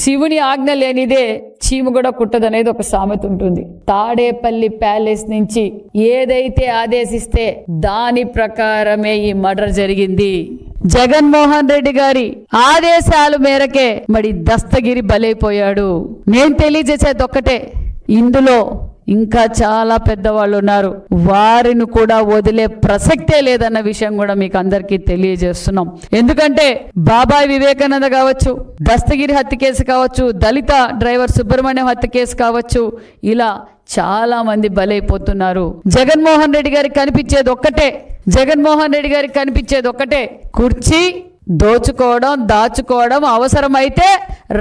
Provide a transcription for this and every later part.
శివుని ఆజ్ఞ లేనిదే చీము కూడా కుట్టదనేది ఒక సామెత ఉంటుంది. తాడేపల్లి ప్యాలెస్ నుంచి ఏదైతే ఆదేశిస్తే దాని ప్రకారమే ఈ మర్డర్ జరిగింది. జగన్మోహన్ రెడ్డి గారి ఆదేశాల మేరకే మరి దస్తగిరి బలైపోయాడు. నేను తెలియజేసేది ఒక్కటే, ఇందులో ఇంకా చాలా పెద్దవాళ్ళు ఉన్నారు, వారిని కూడా వదిలే ప్రసక్తే లేదన్న విషయం కూడా మీకు అందరికీ తెలియజేస్తున్నాం. ఎందుకంటే బాబాయ్ వివేకానంద కావచ్చు, దస్తగిరి హత్య కేసు కావచ్చు, దళిత డ్రైవర్ సుబ్రహ్మణ్యం హత్య కేసు కావచ్చు, ఇలా చాలా మంది బలైపోతున్నారు. జగన్మోహన్ రెడ్డి గారికి కనిపించేది ఒక్కటే, కుర్చీ దోచుకోవడం, దాచుకోవడం, అవసరమైతే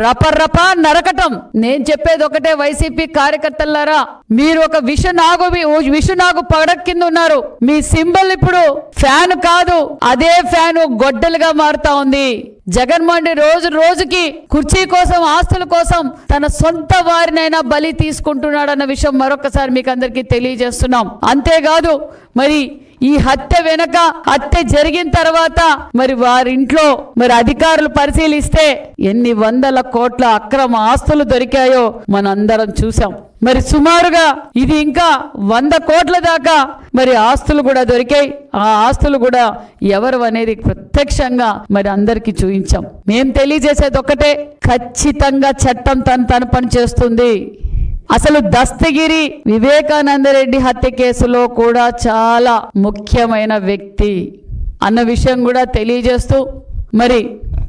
రపరప నరకటం. నేను చెప్పేది ఒకటే, వైసీపీ కార్యకర్తలారా, మీరు ఒక విషనాగు పడక కింద ఉన్నారు. మీ సింబల్ ఇప్పుడు ఫ్యాన్ కాదు, అదే ఫ్యాన్ గొడ్డలుగా మారుతా ఉంది. జగన్మోహన్ రెడ్డి రోజుకి కుర్చీ కోసం, ఆస్తుల కోసం తన సొంత వారినైనా బలి తీసుకుంటున్నాడన్న విషయం మరొకసారి మీకు అందరికీ తెలియజేస్తున్నాం. అంతేకాదు మరి ఈ హత్య జరిగిన తర్వాత మరి వారింట్లో మరి అధికారులు పరిశీలిస్తే ఎన్ని వందల కోట్ల అక్రమ ఆస్తులు దొరికాయో మనందరం చూసాం. మరి సుమారుగా ఇది ఇంకా 100 కోట్ల దాకా మరి ఆస్తులు కూడా దొరికాయి. ఆ ఆస్తులు కూడా ఎవరు అనేది ప్రత్యక్షంగా మరి అందరికీ చూపించాం. మేం తెలియజేసేది ఒక్కటే, ఖచ్చితంగా చట్టం తన పని చేస్తుంది. అసలు దస్తగిరి వివేకానందరెడ్డి హత్య కేసులో కూడా చాలా ముఖ్యమైన వ్యక్తి అన్న విషయం కూడా తెలియజేస్తూ మరి